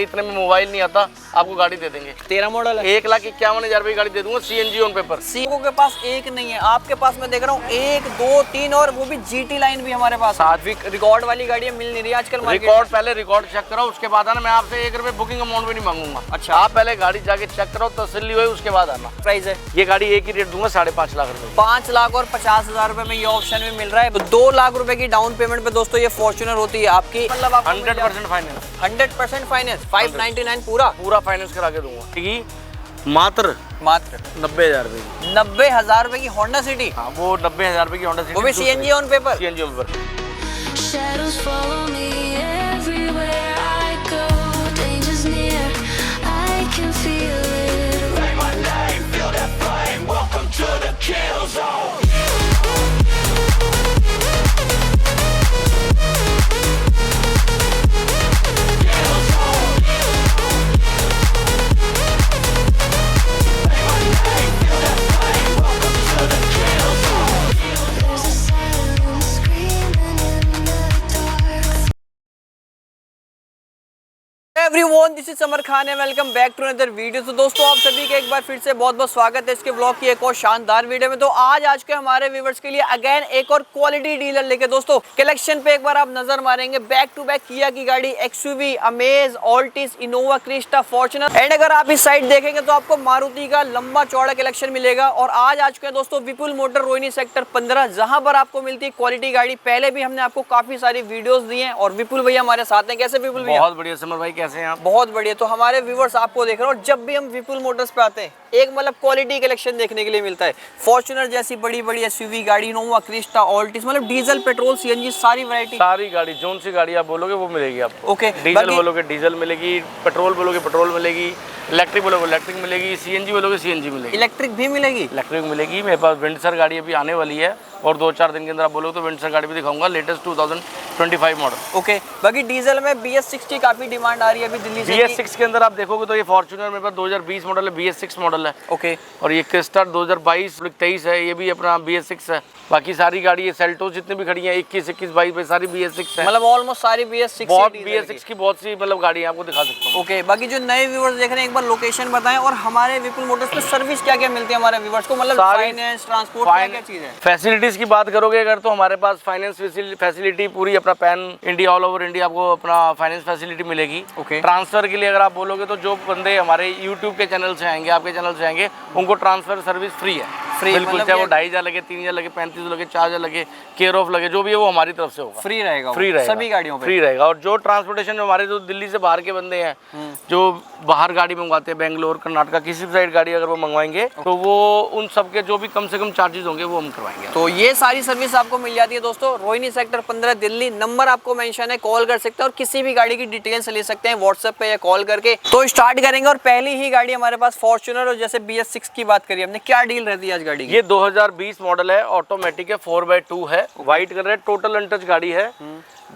इतने में मोबाइल नहीं आता, आपको गाड़ी दे देंगे। 13 मॉडल है, 1,51,000 रुपए की गाड़ी दे दूंगा, CNG ऑन पेपर। सीओ के पास एक नहीं है, आपके पास मैं देख रहा हूँ 1 2 3 और वो भी GT लाइन भी हमारे पास। रिकॉर्ड वाली गाड़ियाँ मिल नहीं रही आजकल मार्केट। रिकॉर्ड पहले रिकॉर्ड चेक कराओ, उसके बाद आना। मैं आपसे 1 रुपए बुकिंग अमाउंट भी नहीं मांगूंगा। अच्छा, आप पहले गाड़ी जाके चेक करो, तसल्ली हो, उसके बाद आना। प्राइस है ये गाड़ी एक ही रेट दूंगा, 5.5 लाख रुपए। 5 लाख और 50,000 रुपए में ये ऑप्शन भी मिल रहा है। 2 लाख रुपए की डाउन पेमेंट पे दोस्तों ये फॉर्च्यूनर होती है आपकी, मतलब 100% फाइनेंस। 100% फाइनेंस, 599 पूरा फाइनेंस करा के दूंगा। ठीक, मात्र 90,000 रुपए की। 90,000 रुपए की होंडा सिटी। हाँ, वो 90,000 रुपए की होंडा सिटी, वो भी CNG on paper. CNG on paper. Shadows follow me everywhere I go. Danger's near, I can feel it. Say my name, feel that flame. Welcome to the kill zone. Everyone, this is Samar Khan and welcome back to another video. तो दोस्तों आप सभी का एक बार फिर से बहुत बहुत स्वागत है इसके ब्लॉग की एक और शानदार वीडियो में। तो आज के हमारे व्यूवर्स के लिए अगेन एक और क्वालिटी डीलर लेके दोस्तों कलेक्शन पे एक बार आप नजर मारेंगे। बैक टू बैक किया की गाड़ी, XUV, amaze, Altis, Innova Crysta, Fortuner and अगर आप इस साइड देखेंगे तो आपको मारुति का लंबा चौड़ा कलेक्शन मिलेगा। और आज के दोस्तों विपुल मोटर रोहिणी सेक्टर 15, जहां पर आपको मिलती है क्वालिटी गाड़ी। पहले भी हमने आपको काफी सारी वीडियोस दी हैं और विपुल भैया हमारे साथ हैं। कैसे विपुल भैया? बहुत बढ़िया समर भाई, कैसे हैं आप? बहुत बढ़िया। तो हमारे व्यूवर्स आपको देख रहे हो, जब भी हम विपुल मोटर्स पे आते हैं एक मतलब क्वालिटी कलेक्शन देखने के लिए मिलता है। फॉर्च्यूनर जैसी बड़ी बड़ी SUV गाड़ी, इनोवा क्रिस्टा, ऑल्टिस, मतलब डीजल, पेट्रोल, CNG सारी वैरायटी, सारी गाड़ी, जोन सी गाड़ी आप बोलोगे वो मिलेगी आपको। ओके, डीजल बोलोगे डीजल मिलेगी, पेट्रोल बोलोगे पेट्रोल मिलेगी, इलेक्ट्रिक बोलोगे इलेक्ट्रिक मिलेगी, CNG बोलोगे CNG मिलेगी। इलेक्ट्रिक भी मिलेगी? इलेक्ट्रिक मिलेगी। मेरे पास विंडसर गाड़ी अभी आने वाली है और 2-4 दिन के अंदर आप बोलोगे तो विंडसर गाड़ी भी दिखाऊंगा, लेटेस्ट 2025 मॉडल। ओके, बाकी डीजल में BS6 की काफी डिमांड आ रही है अभी दिल्ली से। BS6 के अंदर आप देखोगे तो ये फॉर्च्यूनर मेरे पास 2020 मॉडल है, BS6 मॉडल है। ओके, और ये क्रिस्टा 2022-23 है, ये भी अपना BS6 है। बाकी सारी गाड़ी ये सेल्टो जितनी भी खड़ी हैं 21, 21, 22 सारी BS6 है। मतलब ऑलमोस्ट सारी BS6 बहुत BS6 की बहुत सी मतलब गाड़ी आपको दिखा सकता हूँ। ओके, बाकी जो नए व्यूवर्स देख रहे हैं एक बार लोकेशन बताएं और हमारे विपुल मोटर्स पे सर्विस क्या क्या मिलती है हमारे व्यूवर्स को, मतलब फाइनेंस, ट्रांसपोर्ट, क्या चीज है? फैसिलिटीज की बात करोगे अगर तो हमारे पास फाइनेंस फैसिलिटी पूरी अपना pan India, all over India आपको अपना फाइनेंस फैसिलिटी मिलेगी। ओके, ट्रांसफर के लिए अगर आप बोलोगे तो जो बंदे हमारे यूट्यूब के चैनल से आएंगे, आपके चैनल से आएंगे, उनको ट्रांसफर सर्विस फ्री है। फ्री, बिल्कुल, मतलब चाहे वो 2,500 लगे, 3,000 लगे, 3500 लगे, 4,000 लगे, केयर ऑफ लगे, जो भी है वो हमारी तरफ से होगा। फ्री रहेगा, फ्री रहेगा, सभी गाड़ियों पे फ्री रहेगा। और जो ट्रांसपोर्टेशन जो हमारे जो दिल्ली से बाहर के बंदे हैं, जो बाहर गाड़ी मंगवाते हैं, बेंगलोर, कर्नाटका, किसी भी साइड गाड़ी अगर वो मंगवाएंगे तो वो उन सबके जो भी कम से कम चार्जेस होंगे वो हम करवाएंगे। तो ये सारी सर्विस आपको मिल जाती है दोस्तों रोहिणी सेक्टर 15 दिल्ली। नंबर आपको मेंशन है, कॉल कर सकते हैं और किसी भी गाड़ी की डिटेल्स ले सकते हैं व्हाट्सएप पे या कॉल करके। तो स्टार्ट करेंगे और पहली ही गाड़ी हमारे पास फॉर्च्यूनर, और जैसे BS6 की बात करिए हमने, क्या डील रहती है आज गाड़ी की? ये 2020 मॉडल है, ऑटोमेटिक है, 4x2 है, व्हाइट कलर है, टोटल अनटच गाड़ी है।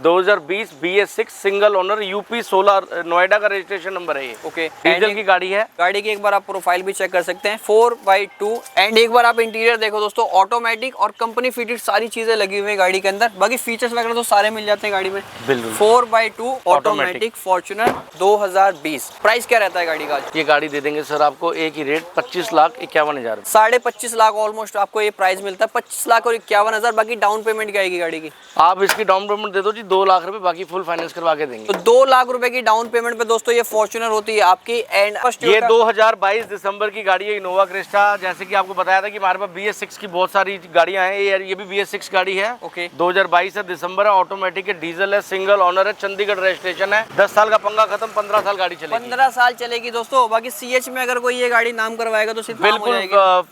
2020 BS6 single owner, UP 16 Noida का रजिस्ट्रेशन नंबर है ये। ओके, डीजल की गाड़ी है। गाड़ी की एक बार आप प्रोफाइल भी चेक कर सकते हैं, 4x2। एंड एक बार आप इंटीरियर देखो दोस्तों, ऑटोमेटिक और कंपनी फिटेड सारी चीजें लगी हुई है गाड़ी के अंदर। बाकी फीचर्स वगैरह तो सारे मिल जाते हैं गाड़ी में। बिल्कुल, 4x2 ऑटोमेटिक फॉर्च्यूनर 2020। प्राइस क्या रहता है गाड़ी का? ये गाड़ी दे देंगे सर आपको एक ही रेट, 25,51,000। 25.5 लाख ऑलमोस्ट आपको ये प्राइस मिलता है, 25 लाख और 51,000। बाकी डाउन पेमेंट क्या आएगी गाड़ी की? आप इसकी डाउन पेमेंट दे दो 2 लाख रुपए, बाकी फुल फाइनेंस करवा के देंगे। तो 2 लाख रुपए की डाउन पेमेंट पे दोस्तों ये फॉर्च्यूनर होती है आपकी। एंड ये 2022 दिसंबर की गाड़ी है, इनोवा क्रिस्टा। जैसे कि आपको बताया था कि हमारे पास BS6 की बहुत सारी गाड़ियां हैं, ये भी BS6 गाड़ी है। ओके, 2022 है, दिसंबर है, ऑटोमेटिक है, डीजल है, सिंगल ओनर है, चंडीगढ़ रजिस्ट्रेशन है, 10 साल का पंगा खत्म, 15 साल गाड़ी चलेगी। 15 साल चलेगी दोस्तों। बाकी CH में अगर कोई ये गाड़ी नाम करवाएगा तो सिर्फ बिल्कुल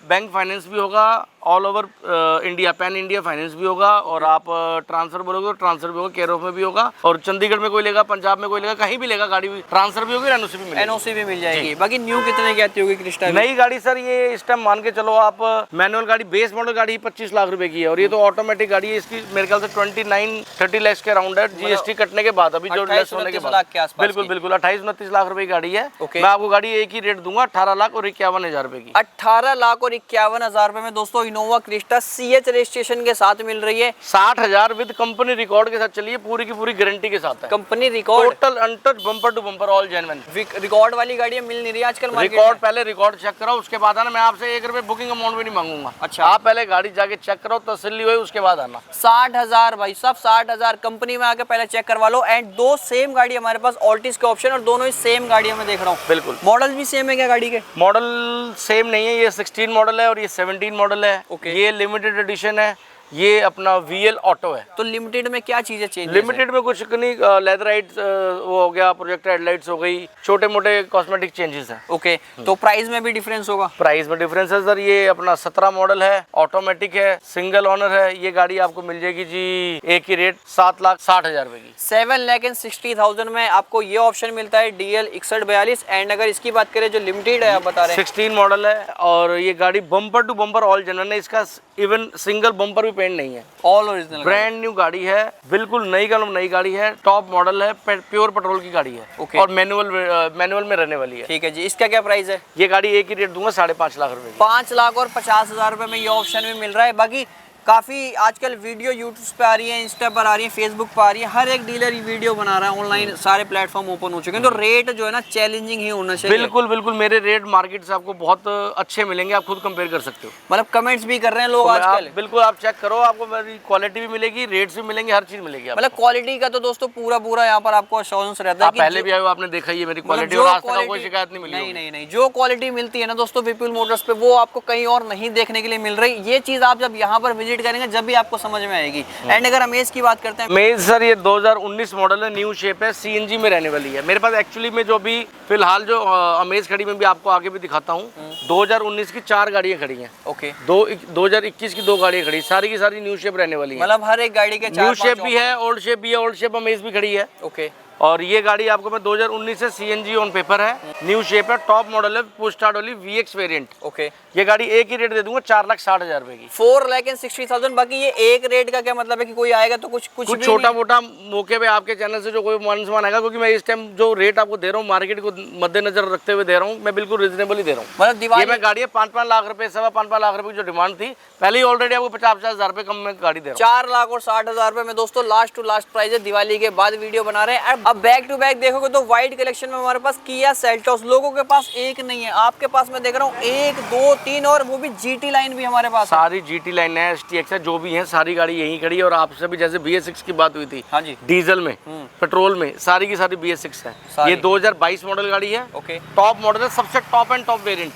बैंक फाइनेंस भी होगा, all over India, pan India finance भी होगा। और आप ट्रांसफर बोलोगे तो ट्रांसफर भी होगा, केयर ऑफ में भी होगा। और चंडीगढ़ में कोई लेगा, पंजाब में कोई लेगा, कहीं भी लेगा गाड़ी भी ट्रांसफर भी होगी, NOC भी मिल जाएगी। बाकी न्यू कितने की आती होगी क्रिस्टा? नई गाड़ी सर ये इस टाइम मान के चलो आप, मैनुअल गाड़ी बेस मॉडल गाड़ी 25 लाख रुपए की है, और ये तो ऑटोमेटिक गाड़ी है। इसकी मेरे ख्याल से 29-30 लाख के अराउंड है, GST कटने के बाद, अभी जो लेस होने के बाद। बिल्कुल बिल्कुल 28-29 लाख रुपए की गाड़ी है। मैं आपको गाड़ी एक ही रेट दूंगा, 18 लाख और 51,000 रुपए की। 18 लाख और 51,000 रुपए में दोस्तों इनोवा क्रिस्टा CH रजिस्ट्रेशन के साथ मिल रही है। 60,000 विद कंपनी रिकॉर्ड के साथ चलिए, पूरी की पूरी गारंटी के साथ है। Company record, total untouch bumper to bumper all genuine. Record वाली गाड़ियां मिल नहीं रही आजकल मार्केट रिकॉर्ड में। पहले रिकॉर्ड चेक कराओ, उसके बाद आना। मैं आपसे 1 रुपए बुकिंग अमाउंट भी नहीं मांगूंगा। अच्छा। आप पहले गाड़ी जाके चेक करो, तसल्ली हुई, उसके बाद आना। 60,000 भाई साहब, 60,000 कंपनी में आके पहले चेक करवा लो। एंड दो सेम गाड़ी हमारे पास ऑल्टिस के ऑप्शन, और दोनों ही सेम गाड़ियां मैं देख रहा हूँ। बिल्कुल। मॉडल भी सेम है क्या गाड़ी के? मॉडल सेम नहीं है, ये 16 मॉडल है और ये 17 मॉडल है। ओके। ये लिमिटेड एडिशन है, ये अपना VL ऑटो है। तो लिमिटेड में क्या चीजें चेंज? लिमिटेड में कुछ नहीं, लेदर लाइट्स वो हो गया, प्रोजेक्टर हेडलाइट्स हो गई, छोटे मोटे कॉस्मेटिक चेंजेस हैं। ओके, तो प्राइस में भी डिफरेंस होगा? प्राइस में डिफरेंस है सर। ये अपना 17 मॉडल है, ऑटोमेटिक है, सिंगल ओनर है। ये गाड़ी आपको मिल जाएगी जी एक ही रेट 7,60,000 रुपए की। 7,60,000 में आपको ये ऑप्शन मिलता है DL 6142। एंड अगर इसकी बात करें जो लिमिटेड है, आप बता रहे हैं 16 मॉडल है, और ये गाड़ी bumper to bumper all general है। इसका इवन सिंगल बम्पर भी पेंट नहीं है, ऑल ओरिजिनल ब्रांड न्यू गाड़ी है, बिल्कुल नई कलम नई गाड़ी है, टॉप मॉडल है, प्योर पेट्रोल की गाड़ी है। ओके। और मैनुअल में रहने वाली है। ठीक है जी। इसका क्या प्राइस है? ये गाड़ी एक ही रेट दूंगा 5.5 लाख रुपए की। 5,50,000 रुपए में ये ऑप्शन भी मिल रहा है। बाकी काफ़ी आजकल वीडियो यूट्यूब पे आ रही है, इंस्टा पर आ रही है, फेसबुक पर आ रही है, हर एक डीलर वीडियो बना रहा है, ऑनलाइन सारे प्लेटफॉर्म ओपन हो चुके हैं। तो रेट जो है ना चैलेंजिंग ही होना चाहिए। बिल्कुल बिल्कुल, मेरे रेट मार्केट से आपको बहुत अच्छे मिलेंगे, आप खुद कंपेयर कर सकते हो। मतलब कमेंट्स भी कर रहे हैं लोग तो आजकल। बिल्कुल आप चेक करो, आपको मेरी क्वालिटी भी मिलेगी, रेट्स भी मिलेंगे, हर चीज मिलेगी आपको। मतलब क्वालिटी का तो दोस्तों पूरा यहाँ पर आपको अश्योरेंस रहता है आप कि पहले भी आए हो, आपने देखा ही है मेरी क्वालिटी, और आज तक आपको कोई शिकायत नहीं मिली। नहीं, जो क्वालिटी मिलती है ना दोस्तों विपुल मोटर्स पे, वो आपको कहीं और नहीं देखने के लिए मिल रही। ये चीज आप जब यहाँ पर विजिट करेंगे जब भी आपको समझ में आएगी। एंड अगर अमेज की बात करते हैं, अमेज सर ये 2019 मॉडल है, न्यू शेप है, CNG में रहने वाली है। मेरे पास एक्चुअली में जो अभी फिलहाल जो अमेज खड़ी, में भी आपको आगे भी दिखाता हूँ। 2019 की 4 गाड़ियाँ खड़ी हैं। ओके। 2021 की 2 गाड़ियाँ खड़ी, सारी की सारी न्यू शेप रहने वाली है। मतलब हर एक गाड़ी के न्यू शेप भी है, ओल्ड शेप भी है, ओल्ड शेप अमेज भी खड़ी है। ओके। और ये गाड़ी आपको मैं 2019 से CNG ऑन पेपर है, न्यू शेप है, टॉप मॉडल है, पुश स्टार्ट वाली VX वेरिएंट। ओके। ये गाड़ी एक ही रेट दे दूंगा 4,60,000 रुपए की। 4,60,000। बाकी ये एक रेट का क्या मतलब है कि कोई आएगा तो कुछ भी छोटा मोटा मौके पे आपके चैनल से जो कोई मान सम्मान आएगा, क्योंकि मैं इस टाइम जो रेट आपको दे रहा हूँ मार्केट को मद्देनजर रखते हुए दे रहा हूँ, मैं बिल्कुल रिजनेबल ही दे रहा हूँ। मतलब दिवाली ये मैं गाड़ी 5-5 लाख रुपए, 5.25 लाख रुपए की जो डिमांड थी, पहले ही ऑलरेडी आपको 50,000 रुपए कम में गाड़ी दे रहा हूँ। 4,60,000 रुपए में दोस्तों लास्ट टू लास्ट प्राइस है। दिवाली के बाद वीडियो बना रहे हैं। अब बैक टू बैक देखोगे तो वाइट कलेक्शन में हमारे पास किया सेल्टोस, लोगों के पास एक नहीं है, आपके पास मैं देख रहा हूँ 1 2 3, और वो भी GT लाइन भी हमारे पास है। सारी GT लाइन है, STX है, जो भी है सारी गाड़ी यहीं खड़ी है। और आपसे भी जैसे BS6 की बात हुई थी, हाँ जी, डीजल में, पेट्रोल में, सारी की सारी BS6 है। ये 2022 मॉडल गाड़ी है। ओके। टॉप मॉडल है, सबसे टॉप एंड टॉप वेरिएंट,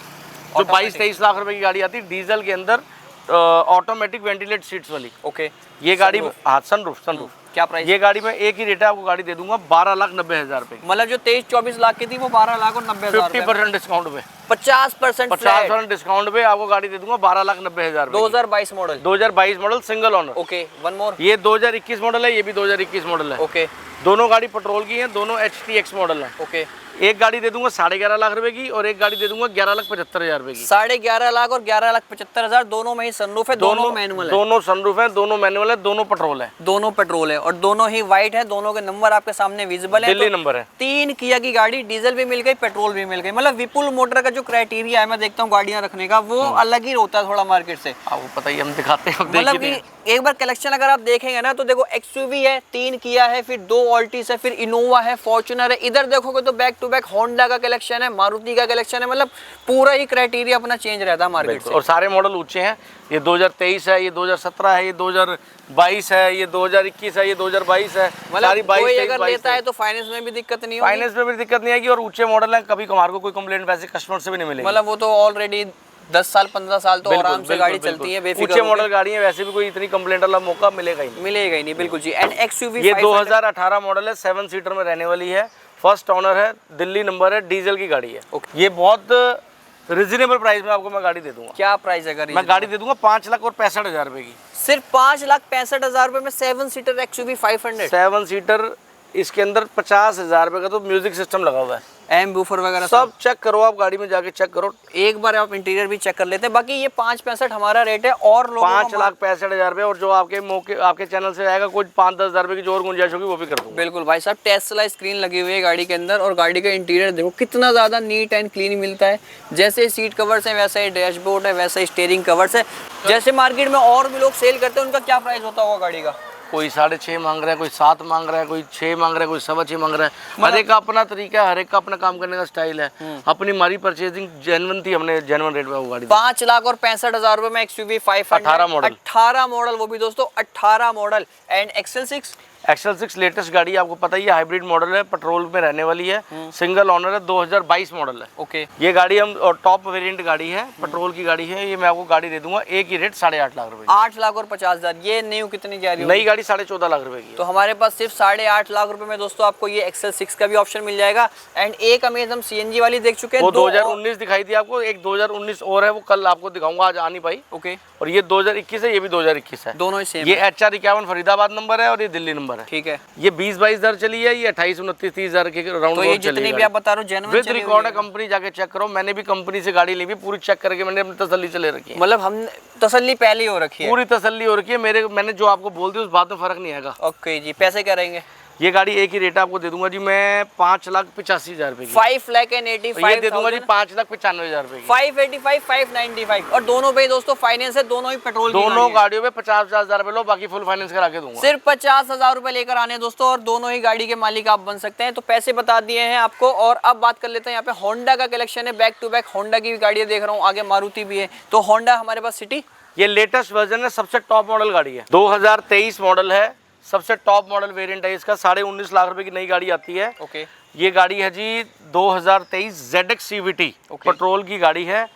जो 22-23 लाख रुपए की गाड़ी आती है डीजल के अंदर, ऑटोमेटिक वेंटिलेट सीट्स वाली। ओके। ये गाड़ी हाँ, सनरूफ क्या प्राइस? ये गाड़ी में एक ही रेट है, आपको गाड़ी दे दूंगा 12,90,000 रुपए की। मतलब जो 23-24 लाख की थी वो 12,90,000 50% डिस्काउंट पे, 50% डिस्काउंट पे आपको गाड़ी दे दूंगा 12,90,000 रुपए। 2022 model. 2022 model single owner. Okay, one more. ये 2021 मॉडल है, ये भी 2021 मॉडल है। ओके। दोनों गाड़ी पेट्रोल की है, दोनों HTX मॉडल है। ओके। एक गाड़ी दे दूंगा 11.5 लाख रुपए की, और एक गाड़ी दे दूंगा 11,75,000 रुपए की। 11.5 लाख और 11,75,000 दोनों में ही सनरूफ है, दोनों मैनुअल है। दोनों सनरूफ है, दोनों मैनुअल है, दोनों पेट्रोल है। दोनों पेट्रोल है, और दोनों ही वाइट है, दोनों के नंबर आपके सामने विजिबल है। दिल्ली नंबर है। 3 किया की गाड़ी, डीजल भी मिल गई, पेट्रोल भी मिल गई। मतलब विपुल मोटर का जो क्राइटेरिया है, मैं देखता हूँ गाड़ियां रखने का, वो अलग ही होता है थोड़ा मार्केट से। आपको पता ही, हम दिखाते हैं, मतलब कि एक बार कलेक्शन अगर आप देखेंगे ना, तो देखो XUV है, 3 किया है, फिर 2 ऑल्टिस है, फिर इनोवा है, फॉर्च्यूनर है। इधर देखोगे तो बैक टू बैक होंडा का कलेक्शन है, मारुति का कलेक्शन है। मतलब पूरा ही क्राइटेरिया अपना चेंज रहता है मार्केट से। और सारे मॉडल ऊंचे हैं। ये 2023 है, ये 2017 है, ये 2022 है, ये 2021 है, ये 2022 है। मतलब कोई अगर लेता है तो फाइनेंस में भी दिक्कत नहीं होगी। फाइनेंस में भी दिक्कत नहीं आएगी, और ऊंचे मॉडल है, कभी हमारे को कोई कंप्लेंट वैसे कस्टमर से भी नहीं मिलेगी। मतलब वो तो ऑलरेडी 10 साल 15 साल तो आराम से गाड़ी चलती है, बेफिक्र ऊंचे मॉडल गाड़ी है, वैसे भी कोई इतनी कंप्लेंट वाला मौका मिलेगा ही नहीं। बिल्कुल जी। एंड XUV ये 2018 मॉडल है, 7 सीटर में रहने वाली है, फर्स्ट ओनर है, दिल्ली नंबर है, डीजल की गाड़ी है। ये बहुत रिजनेबल प्राइस में आपको मैं गाड़ी दे दूंगा। क्या प्राइस है? मैं गाड़ी दे दूंगा 5,65,000 रुपए की। सिर्फ 5,65,000 रुपए में 7 सीटर XUV 500। 7 सीटर इसके अंदर 50,000 रुपए का तो म्यूजिक सिस्टम लगा हुआ है, एम बूफर वगैरह सब चेक करो आप, गाड़ी में जाके चेक करो। एक बार आप इंटीरियर भी चेक कर लेते हैं। बाकी ये 565 हमारा रेट है और लोगों का 5,65,000 रुपए, और जो आपके मौके आपके चैनल से आएगा कुछ 5-10 हज़ार रुपए की जो और गुंजाइश होगी वो भी कर दूंगा। बिल्कुल भाई साहब, टेस्ला स्क्रीन लगी हुई है गाड़ी के अंदर, और गाड़ी का इंटीरियर देखो कितना ज़्यादा नीट एंड क्लीन मिलता है। जैसे सीट कवर्स हैं वैसा ही डैशबोर्ड है, वैसा ही स्टीयरिंग कवर्स है। जैसे मार्केट में और भी लोग सेल करते हैं, उनका क्या प्राइस होता होगा गाड़ी का? कोई 6.5 मांग रहा है, कोई 7 मांग रहा है, कोई 6 मांग रहा है, कोई 6.25 मांग रहा है। हर एक का अपना तरीका है, हर एक का अपना काम करने का स्टाइल है। अपनी हमारी परचेजिंग जेन्युइन थी, हमने जेन्युइन रेट में वो गाड़ी 5,65,000 रुपए में एक्सयूवी 500 18 मॉडल 18 मॉडल, वो भी दोस्तों 18 मॉडल। एंड XL6 लेटेस्ट गाड़ी, आपको पता ही है, हाइब्रिड मॉडल है, पेट्रोल में रहने वाली है, सिंगल ओनर है, 2022 मॉडल है। ओके, ये गाड़ी हम टॉप वेरिएंट गाड़ी है, पेट्रोल की गाड़ी है। ये मैं आपको गाड़ी दे दूंगा एक ही रेट 8.5 लाख रुपए, 8,50,000। ये न्यू कितनी की आ रही है? नई गाड़ी 14.5 लाख रुपए की है। तो हमारे पास सिर्फ 8.5 लाख रुपए में दोस्तों आपको ये XL6 का भी ऑप्शन मिल जाएगा। एंड एक अमेज हम CNG वाली देख चुके हैं, वो 2019 दिखाई थी आपको, एक 2019 और है, वो कल आपको दिखाऊंगा, आज आ नहीं पाई। ओके, और ये 2021 है, ये भी 2021 है, दोनों ही सेम ये HR 51 फरीदाबाद नंबर है और ये दिल्ली नंबर है। ठीक है। ये 20-22 हज़ार चली है, ये 28, 29, 30 हज़ार के राउंड तो ये जितनी भी आप बता रहे हो जेन्युइन विद रिकॉर्ड है, कंपनी जाके चेक करो। मैंने भी कंपनी से गाड़ी ली भी, पूरी चेक करके मैंने अपनी तसल्ली से ले रखी है। मतलब हम तसल्ली पहले ही हो रखी है, पूरी तसल्ली हो रखी है। मैंने जो आपको बोल दिया उस बात में फर्क नहीं आएगा। ओके जी, पैसे क्या रहेंगे? ये गाड़ी एक ही रेट आपको दे दूंगा जी मैं 5,85,000 रुपए की। 5,85,000 ये दे दूंगा जी 5,95,000 रुपए की। 585, 595 और दोनों पे दोस्तों फाइनेंस है, दोनों ही पेट्रोल की दोनों गाड़ी है। गाड़ियों में 50,000 रुपए लो, बाकी फुल फाइनेंस करा के दूंगा। सिर्फ 50,000 रुपए लेकर आने दोस्तों, और दोनों ही गाड़ी के मालिक आप बन सकते हैं। तो पैसे बता दिए हैं आपको, और अब बात कर लेते हैं। यहाँ पे होंडा का कलेक्शन है, बैक टू बैक होंडा की भी गाड़ियां देख रहा हूँ, आगे मारुति भी है। तो होंडा हमारे पास सिटी, ये लेटेस्ट वर्जन है, सबसे टॉप मॉडल गाड़ी है, 2023 मॉडल है, सबसे टॉप मॉडल वेरिएंट है इसका। 19.5 लाख रुपए की नई गाड़ी आती है। ओके, ये गाड़ी है जी 2023 ZX CVT पेट्रोल की गाड़ी है।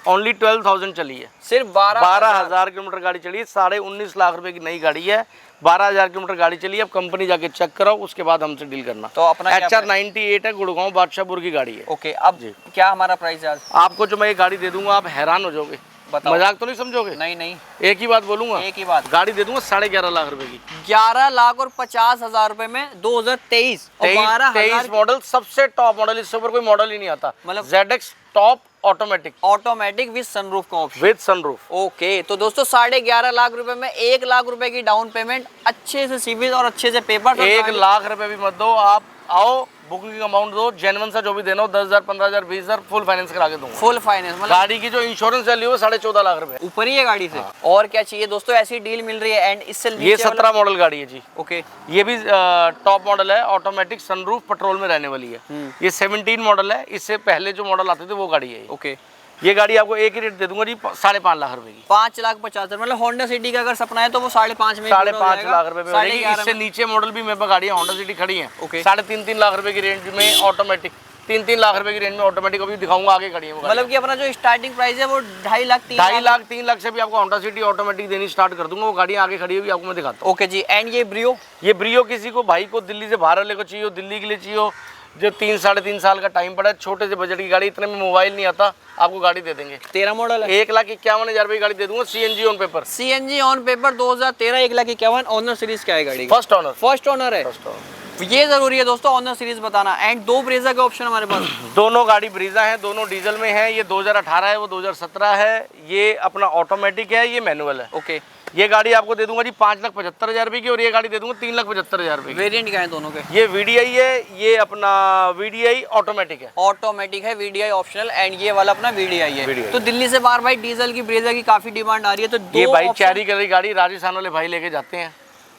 ओनली 12,000 चली है, सिर्फ 12,000 किलोमीटर गाड़ी चली है। 19.5 लाख रुपए की नई गाड़ी है, 12,000 किलोमीटर गाड़ी चली है। अब कंपनी जाके चेक कराओ, उसके बाद हमसे डील करना। तो अपना HR 98 है, गुड़गांव बादशाहपुर की गाड़ी है। ओके, अब क्या हमारा प्राइस है आज? आपको जो मैं ये गाड़ी दे दूंगा आप हैरान हो जाओगे, मजाक तो नहीं समझोगे? नहीं नहीं, एक ही बात बोलूंगा, एक ही बात। गाड़ी दे दूंगा 11.5 लाख रुपए की, 11,50,000 रुपए में 2023 और 23 मॉडल, सबसे टॉप मॉडल। इससे ऊपर कोई मॉडल ही नहीं आता। मतलब ZX top automatic with sunroof का ऑप्शन, विद सनरूफ। ओके, तो दोस्तों 11.5 लाख रुपए में 1 लाख रुपए की डाउन पेमेंट, अच्छे से सिविल और अच्छे से पेपर। 1 लाख रुपए भी मत दो, आप आओ, बुकिंग अमाउंट दो, जेन्युइन सा जो भी देना हो, 10,000, 15,000, 20,000 फुल फाइनेंस करा के दूंगा। फुल फाइनेंस, मतलब गाड़ी की जो इंश्योरेंस वैल्यू है 14.5 लाख रुपए ऊपर ही है गाड़ी से। और क्या चाहिए दोस्तों, ऐसी डील मिल रही है। एंड इससे ये 17 मॉडल गाड़ी है जी। ओके, ये भी टॉप मॉडल है, ऑटोमेटिक सनरूफ पेट्रोल में रहने वाली है। ये 17 मॉडल है, इससे पहले जो मॉडल आते थे वो गाड़ी है। ओके, ये गाड़ी आपको एक ही रेट दे दूंगा जी 5.5 लाख रुपए की। 5,50,000, मतलब होंडा सिटी का अगर सपना है तो वो 5.5 में, 5.5 लाख रुपए में हो जाएगी। इससे नीचे मॉडल भी मेरे पास गाड़ियां होंडा सिटी खड़ी हैं, 3.5 लाख रुपए की रेंज में ऑटोमेटिक, 3 लाख रुपए की रेंज में ऑटोमेटिक अभी दिखाऊंगा, आगे खड़ी है। मतलब कि अपना जो स्टार्टिंग प्राइस है वो 2.5 लाख 3 लाख से भी आपको होंडा सिटी ऑटोमेटिक देनी स्टार्ट कर दूंगा। वो गाड़ियां आगे खड़ी है, आपको मैं दिखाता हूँ। ओके जी। एंड ये ब्रियो किसी को भाई को दिल्ली से बाहर लेकर चाहिए, दिल्ली के लिए चाहिए, जो 3-3.5 साल का टाइम पड़ा है, छोटे से बजट की गाड़ी, इतने में मोबाइल नहीं आता, आपको गाड़ी दे देंगे। 13 मॉडल है, 1,51,000 रुपए की गाड़ी दे दूंगा, CNG on paper. CNG on paper 2013, 1,51,000। Owner series क्या है गाड़ी? फर्स्ट ऑनर है। ये जरूरी है दोस्तों ऑनर सीरीज बताना। एंड 2 ब्रेजा के ऑप्शन हमारे पास। दोनों गाड़ी ब्रीजा है, दोनों डीजल में है। ये 2018 है, वो 2017 है। ये अपना ऑटोमेटिक है, ये मैनुअल है। ओके, ये गाड़ी आपको दे दूंगा जी 5,75,000 रुपए की, और ये गाड़ी दे दूंगा 3,75,000 रुपए की। वेरिएंट क्या है दोनों के? ये VDI है, ये अपना VDI ऑटोमेटिक है। ऑटोमेटिक है, VDI ऑप्शनल, एंड ये वाला अपना VDI है। VDI। तो दिल्ली से बाहर भाई डीजल की ब्रेजा की काफी डिमांड आ रही है, तो ये भाई चैरी कलर की गाड़ी राजस्थान वाले भाई लेके जाते हैं,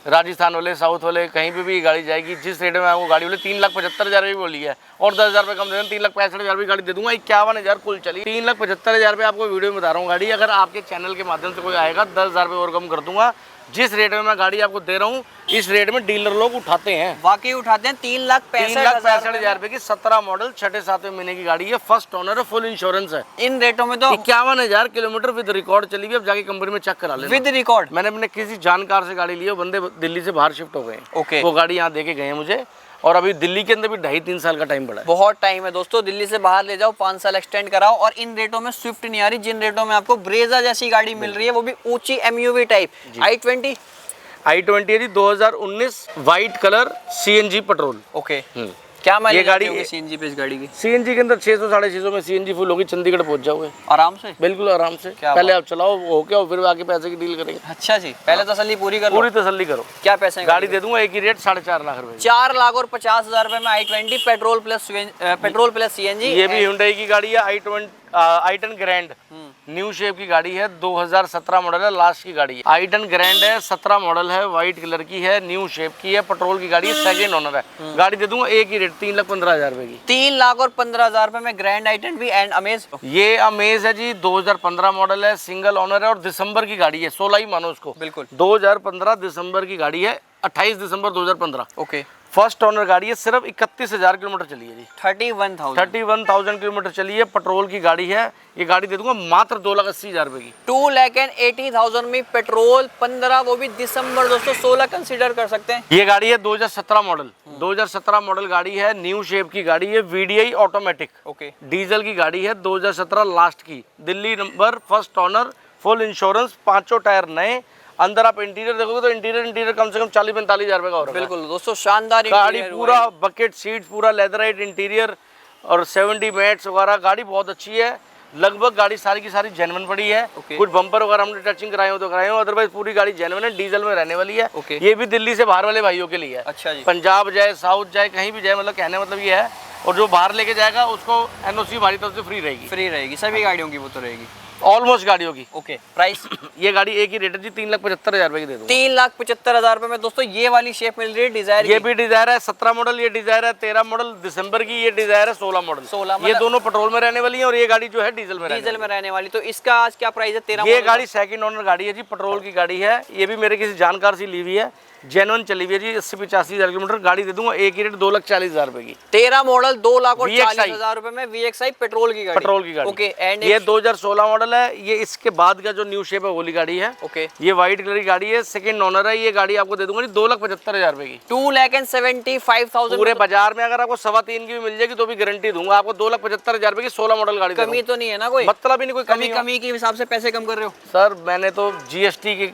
राजस्थान वाले, साउथ वाले, कहीं पे भी गाड़ी जाएगी। जिस रेट में आपको गाड़ी बोले 3,75,000 रुपये बोली है, और 10,000 रुपये कम दे दें, 3,65,000 रुपये गाड़ी दे दूंगा। 51,000 कुल चली, 3,75,000 रुपये आपको वीडियो में बता रहा हूँ गाड़ी। अगर आपके चैनल के माध्यम से कोई आएगा 10,000 रुपये और कम कर दूंगा। जिस रेट में मैं गाड़ी आपको दे रहा हूँ, इस रेट में डीलर लोग उठाते हैं, वाकई उठाते हैं। 3,65,000 रुपये की 17 मॉडल 6-7वें महीने की गाड़ी है, फर्स्ट ओनर है, फुल इंश्योरेंस है। इन रेटों में तो 51,000 किलोमीटर विद रिकॉर्ड चली हुई। अब जाके कंपनी में चेक करा लेना, विद रिकॉर्ड। मैंने अपने किसी जानकार से गाड़ी ली है, बंदे दिल्ली से बाहर शिफ्ट हो गए। ओके, वो गाड़ी यहाँ देके गए हैं मुझे, और अभी दिल्ली के अंदर भी 2.5-3 साल का टाइम पड़ा है। बहुत टाइम है दोस्तों, दिल्ली से बाहर ले जाओ, 5 साल एक्सटेंड कराओ। और इन रेटों में स्विफ्ट नहीं आ रही, जिन रेटों में आपको ब्रेजा जैसी गाड़ी मिल रही है, वो भी ऊंची MUV टाइप। i20 i20 है जी 2019 white colour CNG petrol. Okay, क्या माइलेज ये गाड़ी होगी सीएनजी पे इस गाड़ी की? CNG के अंदर 600 650 में CNG फुल होगी, चंडीगढ़ पहुंच जाओगे आराम से, बिल्कुल आराम से। क्या पहले आप चलाओ हो क्या, फिर आके पैसे की डील करेंगे। अच्छा जी, पहले तसल्ली पूरी कर लो। पूरी तसल्ली करो। क्या पैसे हैं गाड़ी दे दूंगा एक ही रेट 4.5 लाख रुपए। 4,50,000 रुपए में i20 पेट्रोल प्लस सीएनजी। ये भी Hyundai की गाड़ी है i10 ग्रैंड, न्यू शेप की गाड़ी है, 2017 मॉडल है, लास्ट की गाड़ी है। i10 ग्रैंड है, 17 मॉडल है, व्हाइट कलर की है, न्यू शेप की है, पेट्रोल की गाड़ी है, सेकंड ओनर है। गाड़ी दे दूंगा एक ही रेट 3,15,000 रुपए की। 3,15,000 रुपए में ग्रैंड i10 भी एंड अमेज। ये अमेज है जी 2015 मॉडल है, सिंगल ओनर है और दिसंबर की गाड़ी है, 16 ही मानो उसको। बिल्कुल 2015 दिसंबर की गाड़ी है, 28 दिसंबर 2015। ओके, फर्स्ट ओनर गाड़ी है, सिर्फ 31,000 किलोमीटर चली है जी। 31,000 किलोमीटर चली है, पेट्रोल की गाड़ी है। ये गाड़ी दे दूंगा मात्र 2,80,000 रुपए की। 2,80,000 में पेट्रोल 15, वो भी दिसंबर दोस्तों 16 कंसीडर कर सकते हैं। ये गाड़ी है 2017 मॉडल, 2017 मॉडल गाड़ी है, न्यू शेप की गाड़ी है, VDI ऑटोमेटिक, ओके, डीजल की गाड़ी है, 2017 लास्ट की, Delhi number, first owner, full insurance, 5 tyre नए। अंदर आप इंटीरियर देखोगे तो इंटीरियर कम से कम 40-45,000 रुपए का हो रहा है। बिल्कुल दोस्तों, शानदार गाड़ी इंटीरियर पूरा बकेट सीट, पूरा लेदराइट इंटीरियर और 70 मैट्स वगैरह, गाड़ी बहुत अच्छी है। लगभग गाड़ी सारी की सारी जेन्युइन पड़ी है। कुछ बम्पर वगैरह हमने टचिंग कराए हो तो कराए हो, अदरवाइज पूरी गाड़ी जेन्युइन है, डीजल में रहने वाली है। ये भी दिल्ली से बाहर वाले भाइयों के लिए है। अच्छा जी, पंजाब जाए, साउथ जाए, कहीं भी जाए, मतलब कहने मतलब ये है। और जो बाहर लेके जाएगा उसको NOC हमारी तरफ से फ्री रहेगी सभी गाड़ियों की वो तो रहेगी, ऑलमोस्ट गाड़ियों की। ओके, प्राइस ये गाड़ी एक ही रेट है जी 3,75,000 रुपए की दे दूंगा। 3,75,000 रुपए में दोस्तों ये वाली शेप मिल रही है डिजायर। ये भी डिजायर है 17 मॉडल, ये डिजायर है 13 मॉडल दिसंबर की, ये डिजायर है 16 मॉडल। 16 ये दोनों पेट्रोल में रहने वाली है और ये गाड़ी जो है डीजल में रहने वाली। तो इसका आज क्या प्राइस है? 13 ये गाड़ी सेकंड ओनर गाड़ी है जी, पेट्रोल की गाड़ी है। ये भी मेरे किसी जानकार से ली हुई है, जेन्युइन चली हुई है जी, 80-85,000 किलोमीटर। गाड़ी दे दूंगा एक ही रेट 2,40,000 रुपए की। 13 मॉडल 2,40,000 रुपए में VXI पेट्रोल की गाड़ी। ओके, एंड ये 2016 मॉडल है। ये इसके बाद का जो न्यू शेप है वो वाली गाड़ी है। ओके, ये व्हाइट कलर की गाड़ी है, सेकंड ओनर है। ये गाड़ी आपको दे दूंगा जी 2,75,000 रुपए की। 2,75,000 पूरे बाजार में अगर आपको 3.25 की भी मिल जाएगी तो भी गारंटी दूंगा आपको। 2,75,000 रुपए की 16 मॉडल गाड़ी। कमी तो नहीं है ना कोई? मतलब ही नहीं कोई कमी के हिसाब से पैसे कम कर रहे हो? सर मैंने तो GST की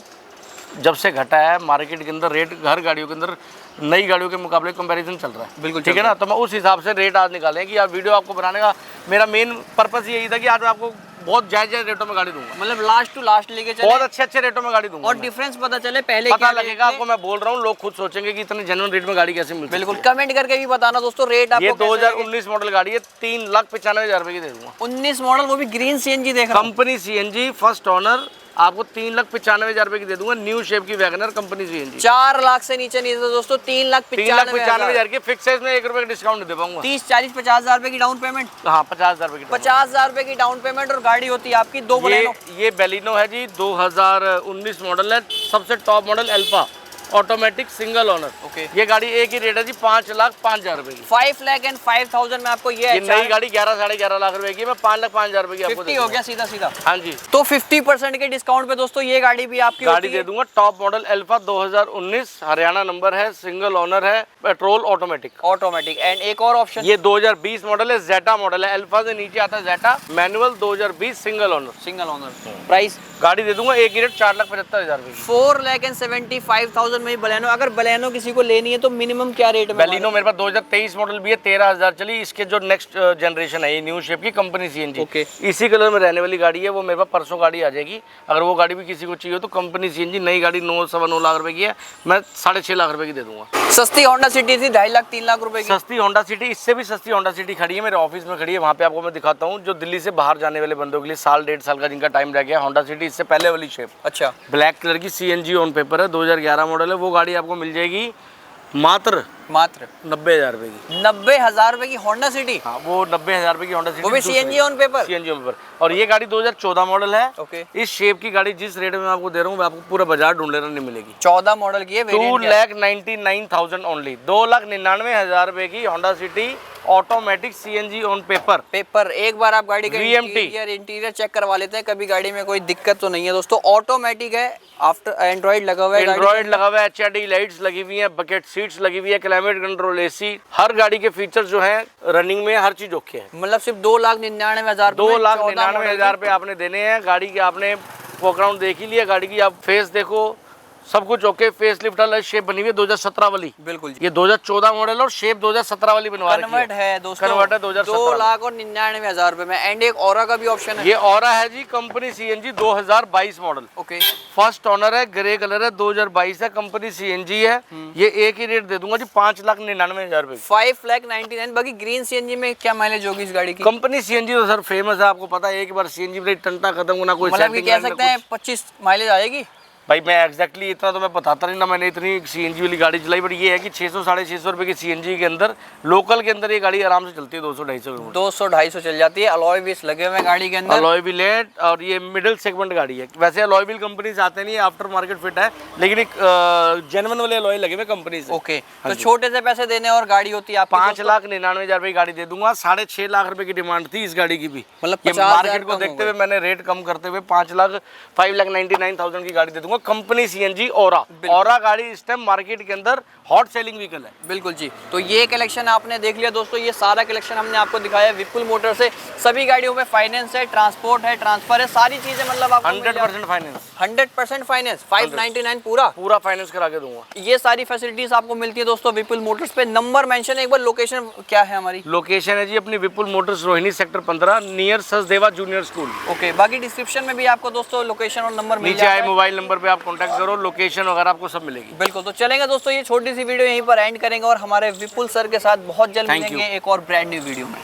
जब से घटा है मार्केट के अंदर रेट, हर गाड़ियों के अंदर नई गाड़ियों के मुकाबले कंपैरिजन चल रहा है। बिल्कुल ठीक है ना, तो मैं उस हिसाब से रेट आज निकालें कि आप वीडियो आपको बनाने का मेरा मेन पर्पस यही था कि आज मैं आपको बहुत जायज रेटों में गाड़ी दूंगा, मतलब लास्ट टू लास्ट लेके चले, बहुत अच्छे रेटों में गाड़ी दूंगा और डिफरेंस पता चले, पहले पता लगेगा आपको। मैं बोल रहा हूँ, लोग खुद सोचेंगे कि इतने जेन्युइन रेट में गाड़ी कैसे मिलती है। बिल्कुल, कमेंट करके भी बताना दोस्तों रेट आपको। ये 2019 मॉडल गाड़ी है, 3,95,000 रुपए की दे दूंगा। 19 मॉडल, वो भी ग्रीन CNG देख रहा हूं। कंपनी CNG फर्स्ट ओनर, आपको 3,95,000 रुपए की दे दूंगा। न्यू शेप की वैगनर कंपनी CNG। 4 लाख से नीचे नहीं था दोस्तों, 3,95,000 की फिक्स है, इसमें 1 रुपए का डिस्काउंट दे पाऊंगा। 30, 40, 50,000 रुपए की डाउन पेमेंट। हाँ 50,000 रुपए की। 50,000 रुपए की डाउन पेमेंट और गाड़ी होती है आपकी 2 बलेनो। ये बेलिनो है जी, 2019 मॉडल है, सबसे top model alpha automatic single owner. Okay, ये गाड़ी एक ही रेट है जी 5,05,000 रुपए की। 5,05,000 में आपको ये नई गाड़ी 11-11.5 लाख रुपए की, मैं 5,05,000 रुपए की आपको 50 हो गया सीधा। हाँ जी, तो 50% के डिस्काउंट पे दोस्तों ये गाड़ी भी आपकी गाड़ी दे दूंगा। Top model alpha 2019, Haryana number है, सिंगल ओनर है, पेट्रोल ऑटोमेटिक। एंड एक और ऑप्शन, ये 2020 मॉडल है, जेटा मॉडल है, अल्फा से नीचे आता है जेटा मैनुअल, 2020 सिंगल ओनर। प्राइस गाड़ी दे दूंगा एक ही रेट 4,75,000 रुपए की। 4,75,000 में बलेनो। अगर बलेनो किसी को लेनी है तो मिनिमम क्या रेट में? बेलिनो मेरे पास 2023 मॉडल भी है, 13,000 चली। इसके जो नेक्स्ट जनरेशन है, ये न्यू शेप की कंपनी CNG। ओके, इसी कलर में रहने वाली गाड़ी है, वो मेरे पास परसों गाड़ी आ जाएगी। अगर वो गाड़ी भी किसी को चाहिए तो कंपनी CNG नई गाड़ी 9-9 लाख रुपए की है, मैं 6.5 लाख रुपए की दे दूंगा। सस्ती होंडा सिटी थी 2.5 लाख 3 लाख रुपए की। सस्ती होंडा सिटी, इससे भी सस्ती होंडा सिटी खड़ी है मेरे ऑफिस में खड़ी है, वहाँ पे आपको मैं दिखाता हूँ। जो दिल्ली से बाहर जाने वाले बंदों के लिए 1.5 साल का जिनका टाइम रह गया, होंडा सिटी इससे पहले वाली शेप। अच्छा, ब्लैक कलर की CNG ऑन पेपर है, 2011 मॉडल है। वो गाड़ी आपको मिल जाएगी मात्र 90,000 रुपए की। 90,000 रुपए की होंडा सिटी। हाँ, वो 90,000 रुपए की होंडा सिटी, वो भी CNG on paper. CNG on paper. और ये गाड़ी 2014 मॉडल है। ओके, इस शेप की गाड़ी जिस रेट में मैं आपको दे रहा हूँ, आपको पूरा बाजार ढूंढ लेना नहीं मिलेगी। 14 मॉडल की है, 2,99,000 ओनली, 2,99,000 की Honda city automatic CNG on paper. एक बार आप गाड़ी का VMT इंटीरियर चेक करवा लेते हैं, कभी गाड़ी में कोई दिक्कत तो नहीं है दोस्तों। ऑटोमेटिक है, आफ्टर एंड्रॉइड लगा हुआ है, एंड्रॉइड लगा हुआ है, HID लाइट्स लगी हुई है, बकेट सीट्स लगी हुई है, क्लाइमेट कंट्रोल, AC, हर गाड़ी के फीचर्स जो हैं रनिंग में हर चीज ओके है। मतलब सिर्फ 2,99,000, 2,99,000 पे आपने देने हैं। गाड़ी के आपने वॉकराउंड देख ही लिया, गाड़ी की आप फेस देखो, सब कुछ ओके, फेस लिफ्ट वाला शेप बनी हुई है 2017 वाली। बिल्कुल जी। ये 2014 मॉडल और शेप 2017 वाली बनवा रखी कन्वर्ट है दोस्तों, कन्वर्ट है 2017 2,99,000 रुपए में। एंड एक ऑरा का भी ऑप्शन है। ये ऑरा है जी, company CNG 2022 model. Okay, first owner है, ग्रे कलर है, 2022 है, कंपनी सीएनजी है। ये एक ही रेट दे दूंगा जी, 5,99,000 रुपए। 5,99,000। बाकी ग्रीन सीएनजी में क्या माइलेज होगी इस गाड़ी की? कंपनी सीएनजी तो सर फेमस है, आपको पता है। एक बार सीएनजी पे टंटा खत्म होना, कोई मतलब कि setting कह ना सकते हैं 25 माइलेज आएगी। भाई मैं एग्जैक्टली इतना तो मैं बताता नहीं ना, मैंने इतनी सीएनजी वाली गाड़ी चलाई, बट ये है कि 600-650 रुपए की सीएनजी के अंदर, लोकल के अंदर ये गाड़ी आराम से चलती है 200-250 किलोमीटर। 200-250 चल जाती है। अलॉय व्हील्स लगे हुए हैं गाड़ी के अंदर। अलॉय व्हील है और ये मिडिल सेगमेंट गाड़ी है। वैसे अलॉय व्हील कंपनी से आते नहीं है, आफ्टर मार्केट फिट है, लेकिन एक जेन्युइन वाले अलॉय लगे हुए कंपनी से। ओके, तो छोटे से पैसे देने और गाड़ी होती है आपकी 5,99,000 रुपए की गाड़ी दे दूंगा। 6.5 लाख रुपए की डिमांड थी इस गाड़ी की भी। मतलब ये 50,000 मार्केट को कम देखते हो हुए मैंने रेट कम करते हुए 5,99,000 की गाड़ी दे दूंगा। कंपनी सीएनजी ऑरा गाड़ी इस टाइम मार्केट के अंदर हॉट सेलिंग व्हीकल है। बिल्कुल जी। तो ये कलेक्शन आपने देख लिया दोस्तों, ये सारा कलेक्शन हमने आपको दिखाया विपुल मोटर से। सभी गाड़ियों में फाइनेंस है, ट्रांसपोर्ट है, ट्रांसफर है, सारी चीजें मतलब आपको 100% फाइनेंस। 100% फाइनेंस। 599 पूरा फाइनेंस करा के दूंगा। ये सारी फैसिलिटीज आपको मिलती है दोस्तों विपुल मोटर्स पे। नंबर मेंशन एक बार, लोकेशन क्या है हमारी? लोकेशन है जी अपनी Vipul Motors, Rohini sector 15, near Sachdeva junior school. Okay, बाकी डिस्क्रिप्शन में भी आपको दोस्तों लोकेशन और नंबर मिल नीचे आए जाएगा। मोबाइल नंबर पे आप कांटेक्ट करो, लोकेशन वगैरह आपको सब मिलेगी। बिल्कुल। तो चलेंगे दोस्तों, ये छोटी सी वीडियो यहीं पर एंड करेंगे और हमारे विपुल सर के साथ बहुत जल्द Thank मिलेंगे you. एक और ब्रांड न्यू वीडियो में।